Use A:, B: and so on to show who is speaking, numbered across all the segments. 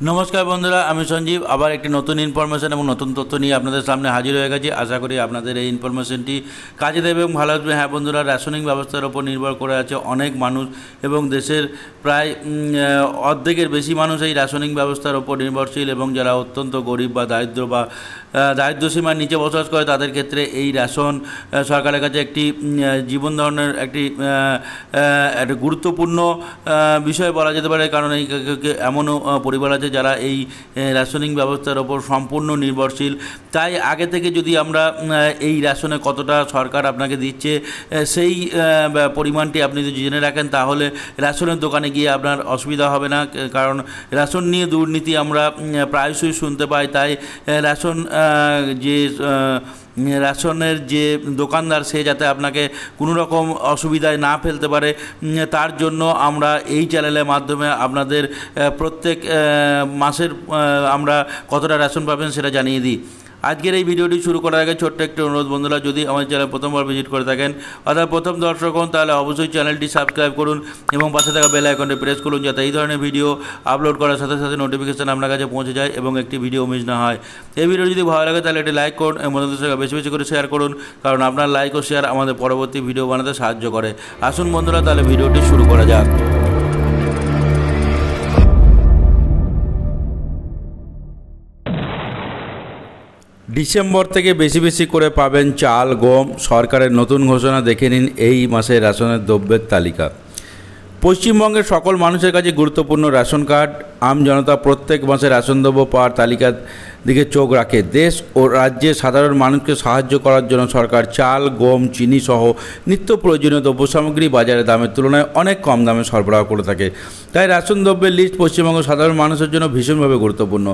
A: নমস্কার বন্ধুরা, আমি সঞ্জীব আবার একটি নতুন ইনফরমেশন এবং নতুন তথ্য নিয়ে আপনাদের সামনে হাজির হয়ে গেছি। আশা করি আপনাদের এই ইনফরমেশনটি কাজে দেবে এবং ভালো আসবে। হ্যাঁ বন্ধুরা, রেশনিং ব্যবস্থার ওপর নির্ভর করে আছে অনেক মানুষ এবং দেশের প্রায় অর্ধেকের বেশি মানুষ এই রেশনিং ব্যবস্থার ওপর নির্ভরশীল, এবং যারা অত্যন্ত গরিব বা দারিদ্র্যসীমার নিচে বসবাস করে তাদের ক্ষেত্রে এই রেশন সরকারের কাছে একটি জীবন ধারণের একটি গুরুত্বপূর্ণ বিষয় বলা যেতে পারে। কারণ এই এমনও পরিবার আছে যারা এই রেশনিং ব্যবস্থার ওপর সম্পূর্ণ নির্ভরশীল। তাই আগে থেকে যদি আমরা এই রেশনে কতটা সরকার আপনাকে দিচ্ছে সেই পরিমাণটি আপনি যদি জেনে রাখেন, তাহলে রেশনের দোকানে গিয়ে আপনার অসুবিধা হবে না। কারণ রেশন নিয়ে দুর্নীতি আমরা প্রায়শই শুনতে পাই। তাই রেশনের যে দোকানদার সে যাতে আপনাকে কোনো রকম অসুবিধায় না ফেলতে পারে, তার জন্য আমরা এই চ্যানেলের মাধ্যমে আপনাদের প্রত্যেক মাসের আমরা কতটা রেশন পাবেন সেটা জানিয়ে দিই। আজকের এই ভিডিওটি শুরু করার আগে ছোট্ট একটি অনুরোধ বন্ধুরা, যদি আমার চ্যানেল প্রথমবার ভিজিট করে থাকেন অর্থাৎ প্রথম দর্শক হন, তাহলে অবশ্যই চ্যানেলটি সাবস্ক্রাইব করুন এবং পাশে থাকা বেল আইকনটি প্রেস করুন, যাতে এই ধরনের ভিডিও আপলোড করার সাথে সাথে নোটিফিকেশান আপনার কাছে পৌঁছে যায় এবং একটি ভিডিও মিস না হয়। এই ভিডিও যদি ভালো লাগে তাহলে একটি লাইক করুন এবং বন্ধুদের সঙ্গে বেশি বেশি করে শেয়ার করুন, কারণ আপনার লাইক ও শেয়ার আমাদের পরবর্তী ভিডিও বানাতে সাহায্য করে। আসুন বন্ধুরা, তাহলে ভিডিওটি শুরু করা যাক। ডিসেম্বর থেকে বেশি বেশি করে পাবেন চাল, গম। সরকারের নতুন ঘোষণা, দেখে নিন এই মাসে রেশনের দ্রব্যের তালিকা। পশ্চিমবঙ্গের সকল মানুষের কাছে গুরুত্বপূর্ণ রেশন কার্ড। আম জনতা প্রত্যেক মাসে রেশন দ্রব্য পাওয়ার তালিকার দিকে চোখ রাখে। দেশ ও রাজ্যে সাধারণ মানুষকে সাহায্য করার জন্য সরকার চাল, গম, চিনি সহ নিত্য প্রয়োজনীয় দ্রব্য সামগ্রী বাজারে দামের তুলনায় অনেক কম দামে সরবরাহ করে থাকে। তাই রেশন দ্রব্যের লিস্ট পশ্চিমবঙ্গ সাধারণ মানুষের জন্য ভীষণভাবে গুরুত্বপূর্ণ।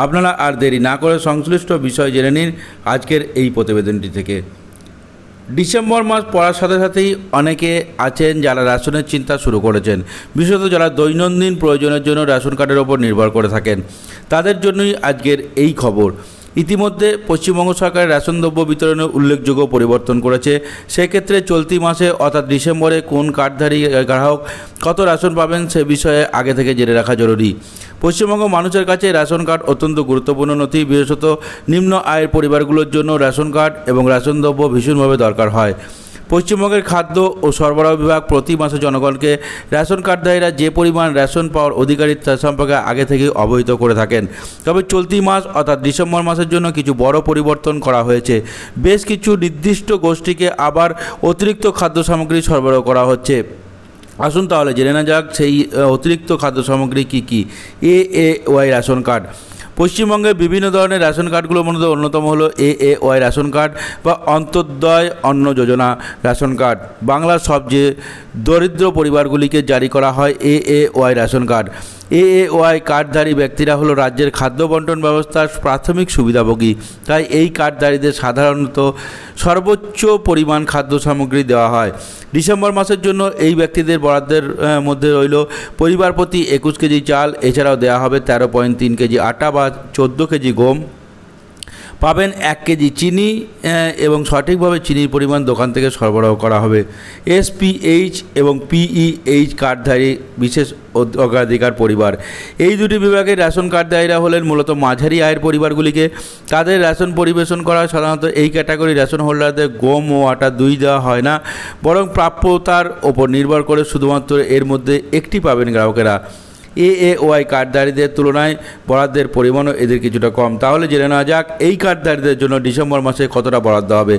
A: আপনারা আর দেরি না করে সংশ্লিষ্ট বিষয় জেনে নিন আজকের এই প্রতিবেদনটি থেকে। ডিসেম্বর মাস পড়ার সাথে সাথেই অনেকে আছেন যারা রেশনের চিন্তা শুরু করেছেন, বিশেষত যারা দৈনন্দিন প্রয়োজনের জন্য রেশন কার্ডের ওপর নির্ভর করে থাকেন। তাদের জন্যই আজকের এই খবর। ইতিমধ্যে পশ্চিমবঙ্গ সরকার রেশন দ্রব্য বিতরণে উল্লেখযোগ্য পরিবর্তন করেছে। সেক্ষেত্রে চলতি মাসে অর্থাৎ ডিসেম্বরে কোন কার্ডধারী গ্রাহক কত রেশন পাবেন সে বিষয়ে আগে থেকে জেনে রাখা জরুরি। পশ্চিমবঙ্গ মানুষের কাছে রেশন কার্ড অত্যন্ত গুরুত্বপূর্ণ নথি। বিশেষত নিম্ন আয়ের পরিবারগুলোর জন্য রেশন কার্ড এবং রেশন দ্রব্য ভীষণভাবে দরকার হয়। পশ্চিমবঙ্গের খাদ্য ও সরবরাহ বিভাগ প্রতি মাসে জনগণকে রেশন কার্ডধারীরা যে পরিমাণ রেশন পাওয়ার অধিকারী তা সম্পর্কে আগে থেকেই অবহিত করে থাকেন। তবে চলতি মাস অর্থাৎ ডিসেম্বর মাসের জন্য কিছু বড় পরিবর্তন করা হয়েছে। বেশ কিছু নির্দিষ্ট গোষ্ঠীকে আবার অতিরিক্ত খাদ্য সামগ্রী সরবরাহ করা হচ্ছে। আসুন তাহলে জেনে নেওয়া যাক সেই অতিরিক্ত খাদ্য সামগ্রী কী কী। AAY ration card. পশ্চিমবঙ্গের বিভিন্ন ধরনের রেশন কার্ডগুলোর মধ্যে অন্যতম হলো AAY রেশন কার্ড বা অন্তর্দয় অন্ন যোজনা রেশন কার্ড। বাংলার সবচেয়ে দরিদ্র পরিবারগুলিকে জারি করা হয় AAY রেশন কার্ড। AAY কার্ডধারী ব্যক্তিরা হলো রাজ্যের খাদ্য বন্টন ব্যবস্থার প্রাথমিক সুবিধাভোগী। তাই এই কার্ডধারীদের সাধারণত সর্বোচ্চ পরিমাণ খাদ্য সামগ্রী দেওয়া হয়। ডিসেম্বর মাসের জন্য এই ব্যক্তিদের বরাদ্দের মধ্যে রইল পরিবার প্রতি 21 কেজি চাল, এছাড়াও দেওয়া হবে 13.3 কেজি আটা বা 14 কেজি গম। পাবেন 1 কেজি চিনি এবং সঠিকভাবে চিনির পরিমাণ দোকান থেকে সরবরাহ করা হবে। SPH এবং PEH কার্ডধারী বিশেষ অগ্রাধিকার পরিবার। এই দুটি বিভাগের রেশন কার্ডধারীরা হলেন মূলত মাঝারি আয়ের পরিবারগুলিকে। তাদের রেশন পরিবেশন করা সাধারণত এই ক্যাটাগরি রেশন হোল্ডারদের গম ও আটা দুই দেওয়া হয় না, বরং প্রাপ্যতার ওপর নির্ভর করে শুধুমাত্র এর মধ্যে একটি পাবেন গ্রাহকেরা। AAY কার্ডধারীদের তুলনায় বরাদ্দের পরিমাণও এদের কিছুটা কম। তাহলে জেনে নেওয়া যাক এই কার্ডধারীদের জন্য ডিসেম্বর মাসে কতটা বরাদ্দ হবে।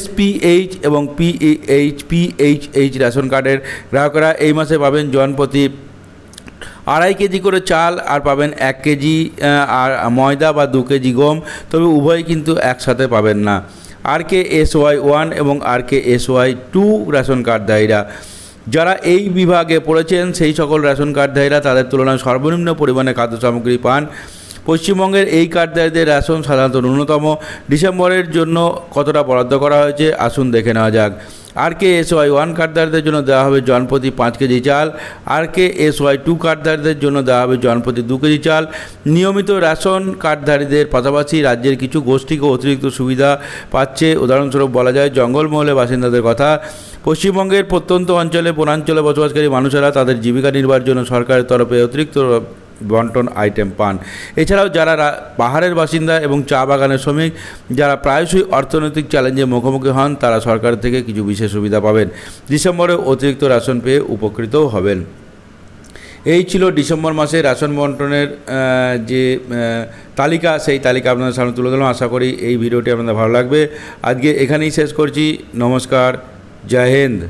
A: SPH এবং PHH রেশন কার্ডের গ্রাহকরা এই মাসে পাবেন জনপ্রতি 2.5 কেজি করে চাল আর পাবেন 1 কেজি আর ময়দা বা 2 কেজি গম, তবে উভয়ই কিন্তু একসাথে পাবেন না। RKSY 1 এবং RKSY 2 রেশন কার্ডধারীরা যারা এই বিভাগে পড়েছেন সেই সকল রেশন কার্ডধারীরা তাদের তুলনায় সর্বনিম্ন পরিমাণে খাদ্য সামগ্রী পান। পশ্চিমবঙ্গের এই কার্ডধারীদের রেশন সাধারণত ন্যূনতম। ডিসেম্বরের জন্য কতটা বরাদ্দ করা হয়েছে আসুন দেখে নেওয়া যাক। RKSY 1 কার্ডধারীদের জন্য দেওয়া হবে জনপ্রতি 5 কেজি চাল। RKSY 2 কার্ডধারীদের জন্য দেওয়া হবে জনপ্রতি 2 কেজি চাল। নিয়মিত রেশন কার্ডধারীদের পাশাপাশি রাজ্যের কিছু গোষ্ঠীকে অতিরিক্ত সুবিধা পাচ্ছে। উদাহরণস্বরূপ বলা যায় জঙ্গলমহলের বাসিন্দাদের কথা। পশ্চিমবঙ্গের প্রত্যন্ত অঞ্চলে বনাঞ্চলে বসবাসকারী মানুষেরা তাদের জীবিকা নির্বাহের জন্য সরকারের তরফে অতিরিক্ত বন্টন আইটেম পান। এছাড়াও যারা পাহাড়ের বাসিন্দা এবং চা বাগানের শ্রমিক যারা প্রায়শই অর্থনৈতিক চ্যালেঞ্জের মুখোমুখি হন তারা সরকার থেকে কিছু বিশেষ সুবিধা পাবেন। ডিসেম্বরে অতিরিক্ত রেশন পেয়ে উপকৃতও হবেন। এই ছিল ডিসেম্বর মাসে রেশন বন্টনের যে তালিকা, সেই তালিকা আপনাদের সামনে তুলে দিলাম। আশা করি এই ভিডিওটি আপনাদের ভালো লাগবে। আজকে এখানেই শেষ করছি। নমস্কার, জয় হিন্দ।